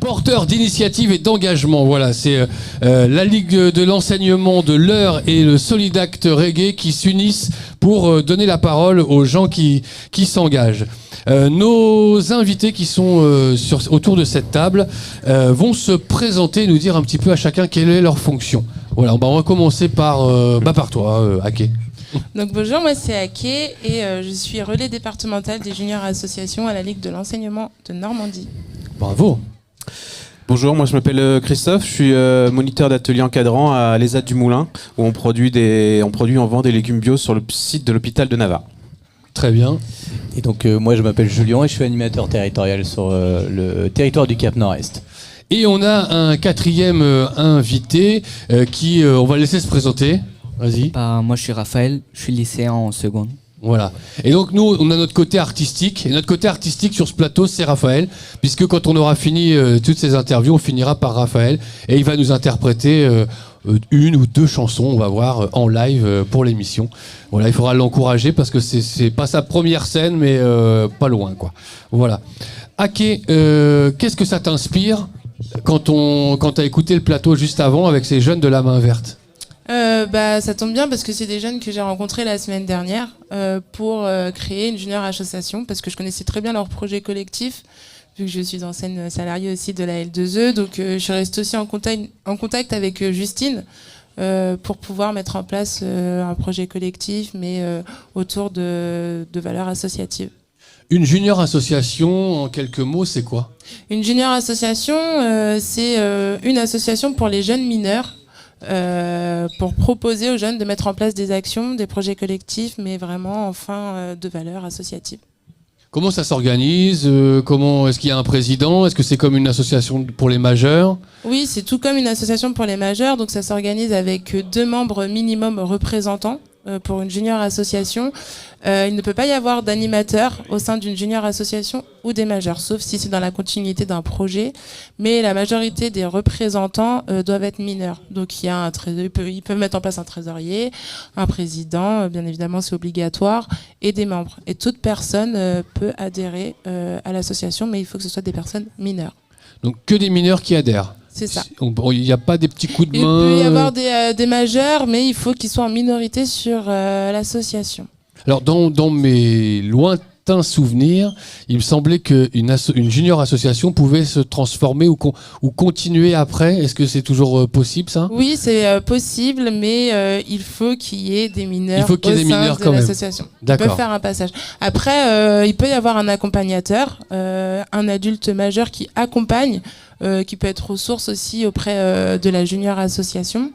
Porteurs d'initiative et d'engagement, voilà, c'est la Ligue de l'enseignement de l'Eure et le Solidact Reggae qui s'unissent pour donner la parole aux gens qui s'engagent. Nos invités qui sont autour de cette table vont se présenter et nous dire un petit peu à chacun quelle est leur fonction. Voilà, on va commencer par toi, Ake. Donc bonjour, moi c'est Ake et je suis relais départemental des juniors associations à la Ligue de l'enseignement de Normandie. Bravo. Bonjour, moi je m'appelle Christophe, je suis moniteur d'atelier encadrant à l'ESAT du Moulin où on vend des légumes bio sur le site de l'hôpital de Navarre. Très bien. Et donc moi je m'appelle Julien et je suis animateur territorial sur le territoire du Cap Nord-Est. Et on a un quatrième invité qui, on va le laisser se présenter. Vas-y. Moi je suis Raphaël, je suis lycéen en seconde. Voilà. Et donc nous, on a notre côté artistique. Et notre côté artistique sur ce plateau, c'est Raphaël. Puisque quand on aura fini toutes ces interviews, on finira par Raphaël. Et il va nous interpréter une ou deux chansons, on va voir, en live pour l'émission. Voilà, il faudra l'encourager parce que c'est pas sa première scène, mais pas loin, quoi. Voilà. Ake, qu'est-ce que ça t'inspire quand t'as écouté le plateau juste avant avec ces jeunes de la main verte? Ça tombe bien parce que c'est des jeunes que j'ai rencontrés la semaine dernière pour créer une junior association parce que je connaissais très bien leur projet collectif vu que je suis ancienne salariée aussi de la L2E, donc je suis restée aussi en contact avec Justine pour pouvoir mettre en place un projet collectif mais autour de valeurs associatives. Une junior association, en quelques mots, c'est quoi? Une junior association, c'est une association pour les jeunes mineurs pour proposer aux jeunes de mettre en place des actions, des projets collectifs, mais vraiment de valeurs associatives. Comment ça s'organise? Comment est-ce qu'il y a un président? Est-ce que c'est comme une association pour les majeurs? Oui, c'est tout comme une association pour les majeurs. Donc ça s'organise avec 2 membres minimum représentants pour une junior association. Il ne peut pas y avoir d'animateur au sein d'une junior association ou des majeurs, sauf si c'est dans la continuité d'un projet. Mais la majorité des représentants doivent être mineurs. Donc il y a ils peuvent mettre en place un trésorier, un président, bien évidemment c'est obligatoire, et des membres. Et toute personne peut adhérer à l'association, mais il faut que ce soit des personnes mineures. Donc que des mineurs qui adhèrent. C'est ça. Il n'y a pas des petits coups de main. Il peut y avoir des majeurs, mais il faut qu'ils soient en minorité sur l'association. Alors, dans mes lointains souvenirs, il me semblait qu'une junior association pouvait se transformer ou continuer après. Est-ce que c'est toujours possible, ça? Oui, c'est possible, mais il faut qu'il y ait des mineurs au sein de l'association. Ils peuvent faire un passage. Après, il peut y avoir un accompagnateur, un adulte majeur qui accompagne, qui peut être ressource aussi auprès de la junior association.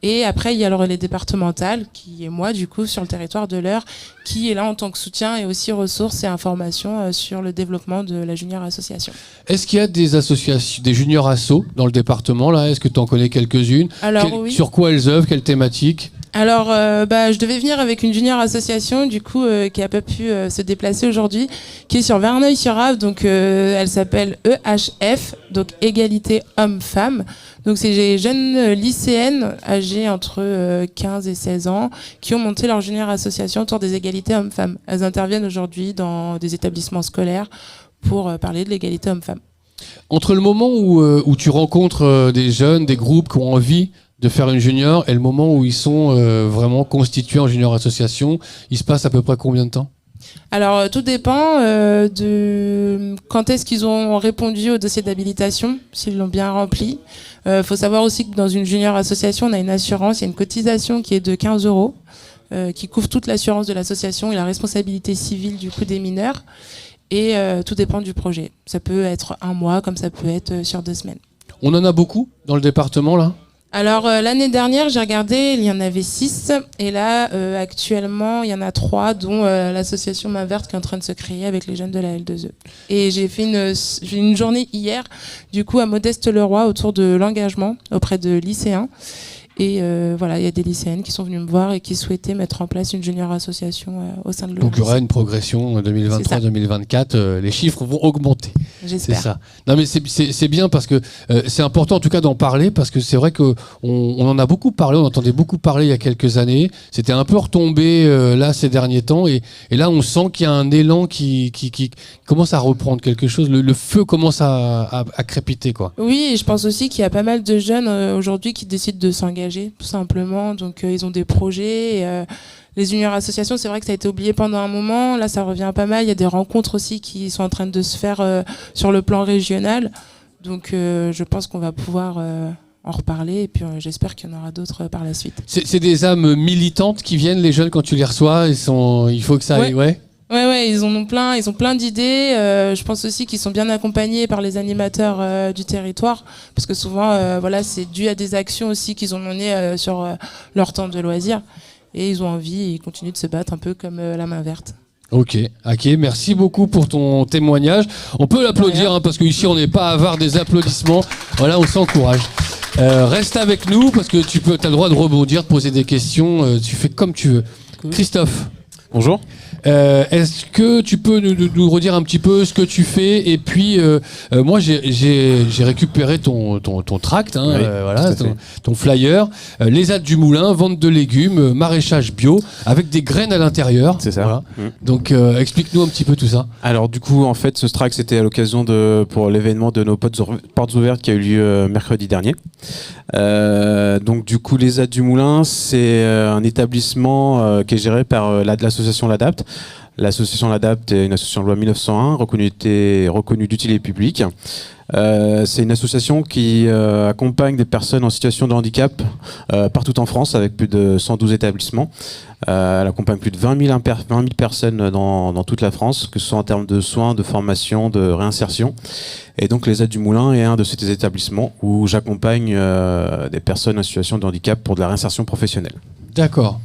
Et après, il y a le relais départemental, qui est moi, du coup, sur le territoire de l'Eure, qui est là en tant que soutien et aussi ressources et informations sur le développement de la junior association. Est-ce qu'il y a des associations, des junior assos dans le département, là? Est-ce que tu en connais quelques-unes? Alors, oui. Sur quoi elles œuvrent? Quelle thématique? Alors, je devais venir avec une junior association, du coup, qui n'a pas pu se déplacer aujourd'hui, qui est sur Verneuil-sur-Avre, donc elle s'appelle EHF, donc Égalité Hommes-Femmes. Donc c'est des jeunes lycéennes âgées entre 15 et 16 ans qui ont monté leur junior association autour des égalités hommes-femmes. Elles interviennent aujourd'hui dans des établissements scolaires pour parler de l'égalité hommes-femmes. Entre le moment où tu rencontres des jeunes, des groupes qui ont envie de faire une junior et le moment où ils sont vraiment constitués en junior association, il se passe à peu près combien de temps? Alors tout dépend de quand est-ce qu'ils ont répondu au dossier d'habilitation, s'ils l'ont bien rempli. Faut savoir aussi que dans une junior association, on a une assurance, il y a une cotisation qui est de 15 €, qui couvre toute l'assurance de l'association et la responsabilité civile du coup des mineurs. Et tout dépend du projet. Ça peut être 1 mois, comme ça peut être sur 2 semaines. On en a beaucoup dans le département, là? Alors l'année dernière, j'ai regardé, il y en avait 6 et là actuellement il y en a 3 dont l'association Main Verte qui est en train de se créer avec les jeunes de la L2E. Et j'ai fait une journée hier du coup à Modeste-le-Roi autour de l'engagement auprès de lycéens Et voilà, il y a des lycéennes qui sont venues me voir et qui souhaitaient mettre en place une junior association au sein de leur Donc il y lycée. aura une progression en 2023-2024, les chiffres vont augmenter. C'est J'espère. ça. Non mais c'est bien parce que c'est important en tout cas d'en parler parce que c'est vrai qu'on en a beaucoup parlé, on entendait beaucoup parler il y a quelques années. C'était un peu retombé là ces derniers temps et là on sent qu'il y a un élan qui commence à reprendre quelque chose. Le feu commence à crépiter quoi. Oui, et je pense aussi qu'il y a pas mal de jeunes aujourd'hui qui décident de s'engager, tout simplement. Donc ils ont des projets. Les juniors associations, c'est vrai que ça a été oublié pendant un moment. Là, ça revient pas mal. Il y a des rencontres aussi qui sont en train de se faire sur le plan régional. Donc je pense qu'on va pouvoir en reparler. Et puis j'espère qu'il y en aura d'autres par la suite. C'est des âmes militantes qui viennent, les jeunes, quand tu les reçois. Il faut que ça aille, ouais. Ouais, ils ont plein d'idées. Je pense aussi qu'ils sont bien accompagnés par les animateurs du territoire, parce que souvent, voilà, c'est dû à des actions aussi qu'ils ont menées sur leur temps de loisirs, et ils ont envie, et ils continuent de se battre un peu comme la main verte. Ok, merci beaucoup pour ton témoignage. On peut l'applaudir hein, parce qu'ici on n'est pas avare des applaudissements. Voilà, on s'encourage. Reste avec nous parce que tu as le droit de rebondir, de poser des questions. Tu fais comme tu veux. Cool. Christophe. Bonjour. Est-ce que tu peux nous redire un petit peu ce que tu fais et puis moi j'ai récupéré ton tract hein, Oui, voilà ton flyer les Hâtes du Moulin, vente de légumes, maraîchage bio avec des graines à l'intérieur. C'est ça. Voilà. Mmh. Donc explique-nous un petit peu tout ça. Alors du coup, en fait, ce tract, c'était à l'occasion pour l'événement de nos portes ouvertes qui a eu lieu mercredi dernier. Donc du coup, les Hâtes du Moulin, c'est un établissement qui est géré par l'association L'Adapte. L'association L'Adapte est une association de loi 1901 reconnue d'utilité publique. C'est une association qui accompagne des personnes en situation de handicap partout en France avec plus de 112 établissements. Elle accompagne plus de 20 000 personnes dans toute la France, que ce soit en termes de soins, de formation, de réinsertion. Et donc les Hâtes du Moulin est un de ces établissements où j'accompagne des personnes en situation de handicap pour de la réinsertion professionnelle. D'accord.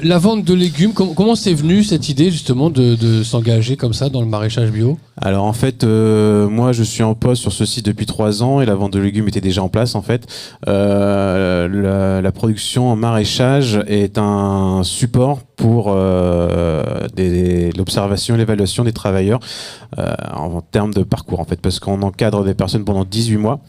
La vente de légumes, comment c'est venu cette idée justement de s'engager comme ça dans le maraîchage bio ? Alors en fait, moi je suis en poste sur ce site depuis 3 ans et la vente de légumes était déjà en place en fait. La production en maraîchage est un support pour l'observation et l'évaluation des travailleurs en termes de parcours en fait, parce qu'on encadre des personnes pendant 18 mois.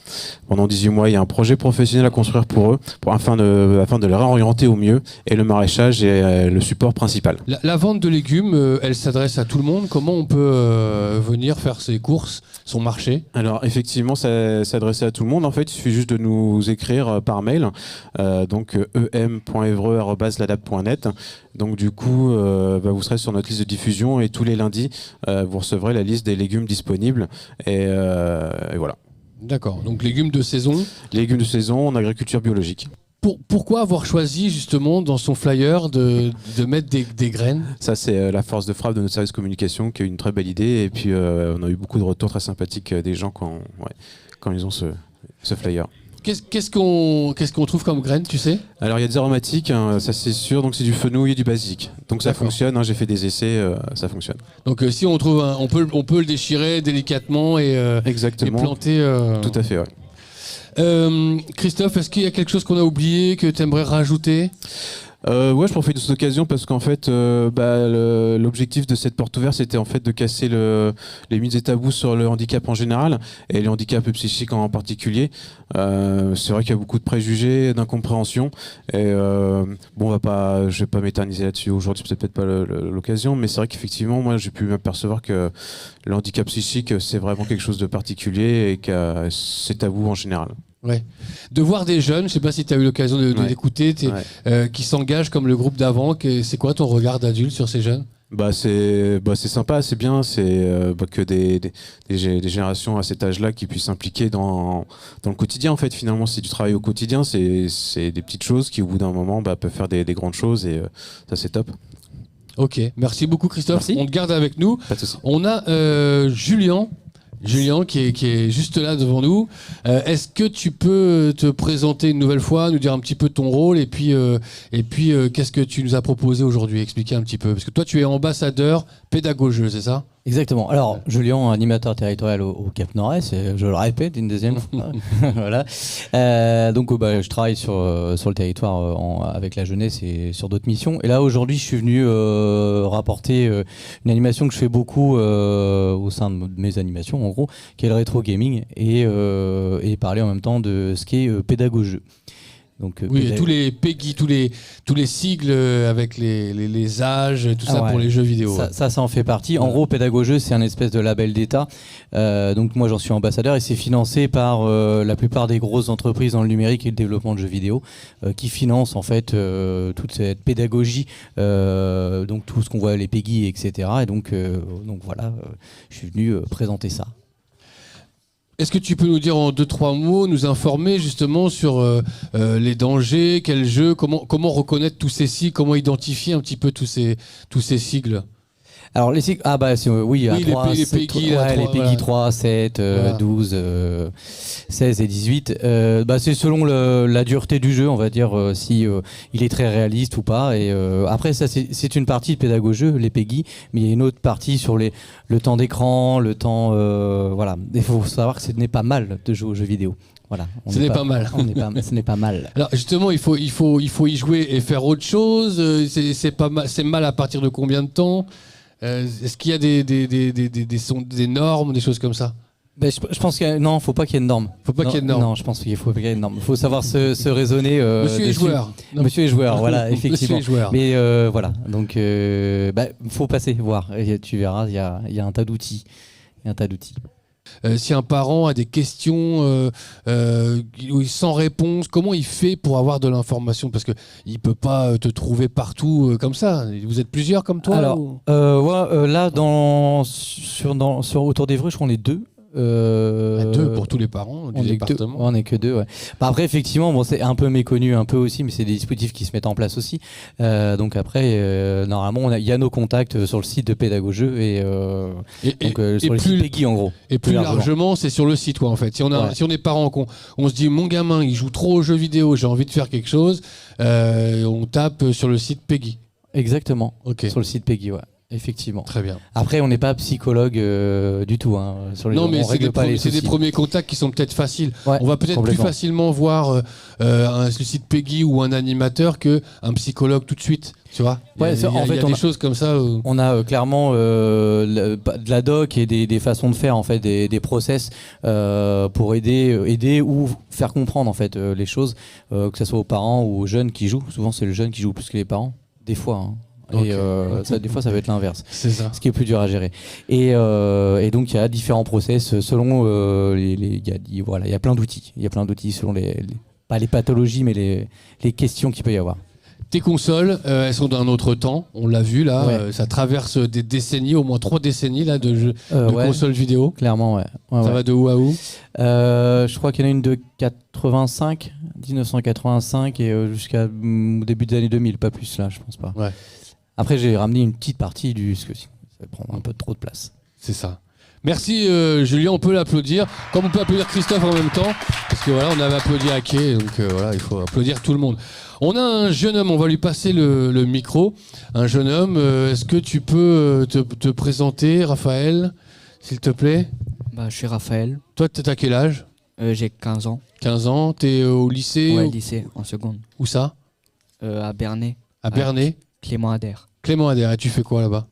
Pendant 18 mois, il y a un projet professionnel à construire pour eux, afin de les réorienter au mieux, et le maraîchage est le support principal. La vente de légumes, elle s'adresse à tout le monde. Comment on peut venir faire ses courses, son marché ? Alors effectivement, ça s'adresse à tout le monde. En fait, il suffit juste de nous écrire par mail, donc em.evreux@ladap.net. Donc du coup, vous serez sur notre liste de diffusion et tous les lundis, vous recevrez la liste des légumes disponibles. Et voilà. D'accord. Donc légumes de saison. Légumes de saison en agriculture biologique. Pourquoi avoir choisi justement dans son flyer de mettre des graines ? Ça, c'est la force de frappe de notre service communication qui a eu une très belle idée. Et puis, on a eu beaucoup de retours très sympathiques des gens quand ils ont ce flyer. Qu'est-ce qu'on trouve comme graines, tu sais ? Alors, il y a des aromatiques, hein, ça c'est sûr. Donc, c'est du fenouil et du basique. Donc, ça fonctionne. Hein, j'ai fait des essais, ça fonctionne. Donc, si on trouve, on peut le déchirer délicatement et planter. Tout à fait, ouais. Christophe, est-ce qu'il y a quelque chose qu'on a oublié que tu aimerais rajouter ? Ouais, je profite de cette occasion parce qu'en fait, l'objectif de cette porte ouverte, c'était en fait de casser les mythes et tabous sur le handicap en général et les handicaps psychiques en particulier. C'est vrai qu'il y a beaucoup de préjugés, d'incompréhension. Et je vais pas m'éterniser là-dessus aujourd'hui, c'est peut-être pas l'occasion, mais c'est vrai qu'effectivement, moi, j'ai pu m'apercevoir que le handicap psychique, c'est vraiment quelque chose de particulier et que c'est tabou en général. Ouais. De voir des jeunes, je ne sais pas si tu as eu l'occasion d'écouter, qui s'engagent comme le groupe d'avant. C'est quoi ton regard d'adulte sur ces jeunes ? C'est sympa, c'est bien, c'est que des générations à cet âge-là qui puissent s'impliquer dans le quotidien. En fait, finalement, c'est du travail au quotidien, c'est des petites choses qui, au bout d'un moment, peuvent faire des grandes choses et ça, c'est top. Ok, merci beaucoup Christophe. Merci. On te garde avec nous. Pas de souci. On a Julien qui est juste là devant nous. Est-ce que tu peux te présenter une nouvelle fois, nous dire un petit peu ton rôle et puis qu'est-ce que tu nous as proposé aujourd'hui ? Expliquer un petit peu. Parce que toi, tu es ambassadeur pédagogique, c'est ça ? Exactement. Alors, Julien, animateur territorial au Cap Nord-Est, et je le répète une deuxième fois. Voilà. Donc, je travaille sur le territoire avec la jeunesse et sur d'autres missions. Et là, aujourd'hui, je suis venu rapporter une animation que je fais beaucoup au sein de mes animations, en gros, qui est le rétro gaming, et parler en même temps de ce qui est pédagogie. Donc, oui, tous les PEGI, tous les sigles avec les âges, tout ça pour les jeux vidéo. Ça en fait partie. En gros, Pédagogie, c'est un espèce de label d'État. Donc moi, j'en suis ambassadeur et c'est financé par la plupart des grosses entreprises dans le numérique et le développement de jeux vidéo qui financent en fait toute cette pédagogie, donc tout ce qu'on voit, les PEGI, etc. Et donc voilà, je suis venu présenter ça. Est-ce que tu peux nous dire en 2-3 mots, nous informer justement sur les dangers, quels jeux, comment reconnaître tous ces sigles, comment identifier un petit peu tous ces sigles? Alors les sigles, oui, les PEGI, les PEGI 3, 7, 12, 16 et 18. C'est selon la dureté du jeu, on va dire, si il est très réaliste ou pas. Et après, ça c'est une partie de pédagogie, les PEGI, mais il y a une autre partie sur le temps d'écran, le temps, voilà. Il faut savoir que ce n'est pas mal de jouer aux jeux vidéo. Voilà. Ce n'est pas mal. Ce n'est pas mal. Alors justement, il faut y jouer et faire autre chose. C'est mal à partir de combien de temps? Est-ce qu'il y a des normes, des choses comme ça? Je pense qu'il non, faut pas qu'il y ait de normes. Faut pas qu'il y ait de normes. Non, je pense qu'il faut pas qu'il y ait de normes. Il faut savoir se raisonner. Monsieur est joueur. Monsieur est joueur, voilà, effectivement. Monsieur est joueur. Mais voilà, donc faut passer voir. Et tu verras, il y a un tas d'outils. Si un parent a des questions sans réponse, comment il fait pour avoir de l'information? Parce qu'il peut pas te trouver partout comme ça. Vous êtes plusieurs comme toi? Alors, là, autour d'Évreux, je crois qu'on est deux. Deux pour tous les parents du département. On est que deux, ouais. Après, effectivement, c'est un peu méconnu, un peu aussi, mais c'est des dispositifs qui se mettent en place aussi. Donc après, normalement, il y a nos contacts sur le site de Pédagogie et sur le site PEGI, en gros. Et plus largement, c'est sur le site, en fait. Si on est parents, on se dit, mon gamin, il joue trop aux jeux vidéo, j'ai envie de faire quelque chose, on tape sur le site PEGI. Exactement. Okay. Sur le site PEGI, ouais. Effectivement. Très bien. Après, on n'est pas psychologue du tout. Non, mais c'est des premiers contacts qui sont peut-être faciles. Ouais, on va peut-être plus facilement voir un site PEGI ou un animateur qu'un psychologue tout de suite. Tu vois, il y a des choses comme ça. On a clairement de la doc et des façons de faire, en fait, des process pour aider ou faire comprendre en fait les choses, que ce soit aux parents ou aux jeunes qui jouent. Souvent, c'est le jeune qui joue plus que les parents. Des fois. Hein. Et des fois ça va être l'inverse, c'est ça. Ce qui est plus dur à gérer. Et donc il y a différents process selon il y a plein d'outils. Il y a plein d'outils selon pas les pathologies mais les questions qu'il peut y avoir. Tes consoles, elles sont d'un autre temps, on l'a vu là, ça traverse des décennies, au moins 3 décennies là, de consoles vidéo. Clairement, ouais. Ça va de où à où? Je crois qu'il y en a une de 1985 et jusqu'à début des années 2000, pas plus là, je pense pas. Ouais. Après, j'ai ramené une petite partie parce que ça va prendre un peu trop de place. C'est ça. Merci Julien, on peut l'applaudir. Comme on peut applaudir Christophe en même temps, parce que voilà, on avait applaudi Hacké, donc voilà, il faut applaudir tout le monde. On a un jeune homme, on va lui passer le micro. Un jeune homme, est-ce que tu peux te présenter, Raphaël, s'il te plaît? Je suis Raphaël. Toi, t'as quel âge? J'ai 15 ans. 15 ans, t'es au lycée? Ouais, lycée, en seconde. Où ça? À Bernay. À Bernay? Clément Adair. Clément Adair, et tu fais quoi là-bas?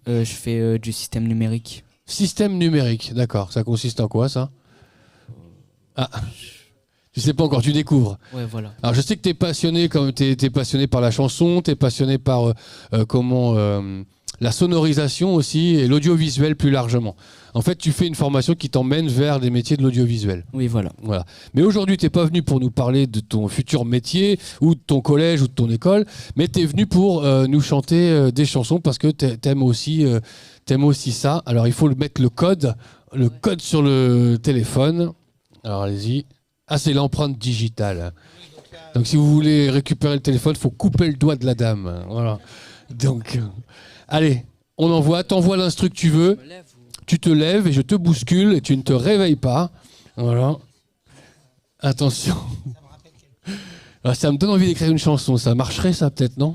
Je fais du système numérique. Système numérique, d'accord. Ça consiste en quoi, ça? Ah, tu sais pas encore, tu découvres. Ouais, voilà. Alors je sais que t'es passionné par la chanson, t'es passionné par la sonorisation aussi et l'audiovisuel plus largement. En fait, tu fais une formation qui t'emmène vers les métiers de l'audiovisuel. Oui, voilà. Mais aujourd'hui, t'es pas venu pour nous parler de ton futur métier ou de ton collège ou de ton école, mais t'es venu pour nous chanter des chansons parce que t'aimes aussi ça. Alors il faut mettre le code sur le téléphone. Alors allez-y. Ah, c'est l'empreinte digitale. Donc si vous voulez récupérer le téléphone, il faut couper le doigt de la dame. Voilà. Donc, allez, on envoie, t'envoies l'instru que tu veux. Tu te lèves et je te bouscule et tu ne te réveilles pas. Voilà. Attention. Alors, ça me donne envie d'écrire une chanson. Ça marcherait, ça, peut-être, non?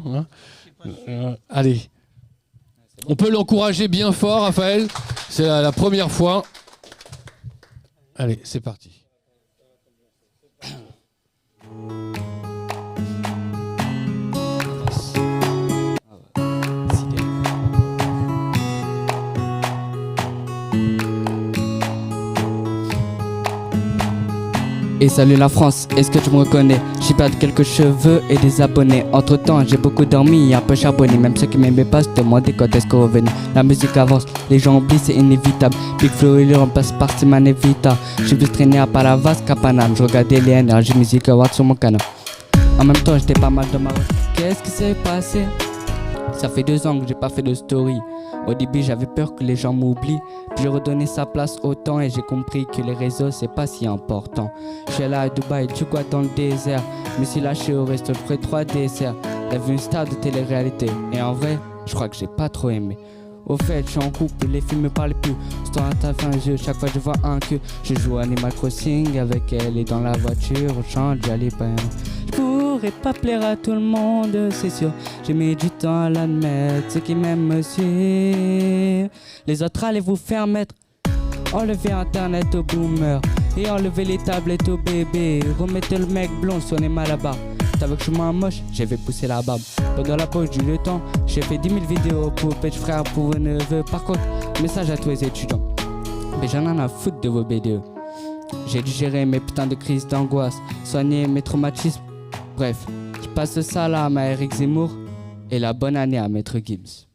Allez. On peut l'encourager bien fort, Raphaël. C'est la première fois. Allez, c'est parti. Et salut la France, est-ce que tu me reconnais? J'ai perdu quelques cheveux et des abonnés. Entre temps j'ai beaucoup dormi et un peu charbonné. Même ceux qui m'aimaient pas se demandaient quand est-ce qu'on revenait. La musique avance, les gens oublient, c'est inévitable. Big Flo et lui remplace par Simone Vita. J'ai vu se traîner à Palavas, Capanam. Je regardais les NRJ Music Awards sur mon canal. En même temps j'étais pas mal dans ma route. Qu'est-ce qui s'est passé? Ça fait 2 ans que j'ai pas fait de story. Au début j'avais peur que les gens m'oublient. Puis j'ai redonné sa place au temps et j'ai compris que les réseaux c'est pas si important. Je suis allé à Dubaï, du quoi dans le désert. Je me suis lâché au resto, je ferai 3 desserts. J'ai vu une star de télé-réalité et en vrai, je crois que j'ai pas trop aimé. Au fait, je suis en couple, les films me parlent plus. C'est un taf, un jeu, chaque fois je vois un queue. Je joue à Animal Crossing avec elle et dans la voiture, on chante, j'allais pas. Je pourrais pas plaire à tout le monde, c'est sûr. J'ai mis du temps à l'admettre, ceux qui m'aiment me suivent. Les autres allez vous faire mettre. Enlevez internet aux boomers et enlevez les tablettes aux bébés. Remettez le mec blond, sonnez mal là-bas. T'as vu que je suis moins moche, j'ai fait pousser la barbe. Pendant la pause, j'ai eu le temps, j'ai fait 10 000 vidéos pour petits frères, pour vos neveux. Par contre, message à tous les étudiants. Mais j'en ai à foutre de vos BDE. J'ai dû gérer mes putains de crises d'angoisse, soigner mes traumatismes. Bref, je passe le salam à Eric Zemmour et la bonne année à Maître Gibbs.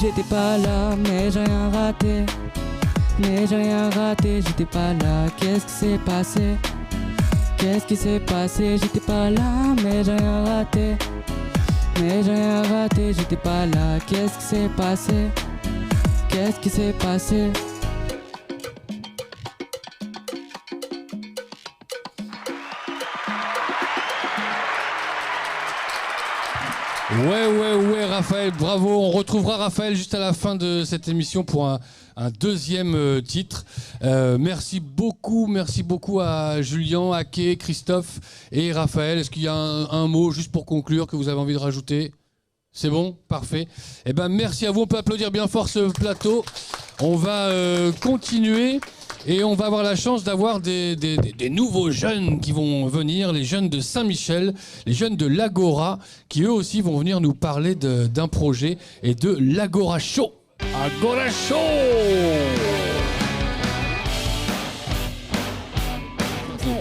J'étais pas là, mais j'ai rien raté. Mais j'ai rien raté, j'étais pas là. Qu'est-ce qui s'est passé? Qu'est-ce qui s'est passé? J'étais pas là, mais j'ai rien raté. Mais j'ai rien raté, j'étais pas là. Qu'est-ce qui s'est passé? Qu'est-ce qui s'est passé? Ouais, Raphaël, bravo. On retrouvera Raphaël juste à la fin de cette émission pour un deuxième titre. Merci beaucoup à Julien, Aké, Christophe et Raphaël. Est-ce qu'il y a un mot juste pour conclure que vous avez envie de rajouter? C'est bon? Parfait. Eh ben, merci à vous. On peut applaudir bien fort ce plateau. On va continuer. Et on va avoir la chance d'avoir des nouveaux jeunes qui vont venir, les jeunes de Saint-Michel, les jeunes de l'Agora, qui eux aussi vont venir nous parler d'un projet et de l'Agora Show. Agora Show!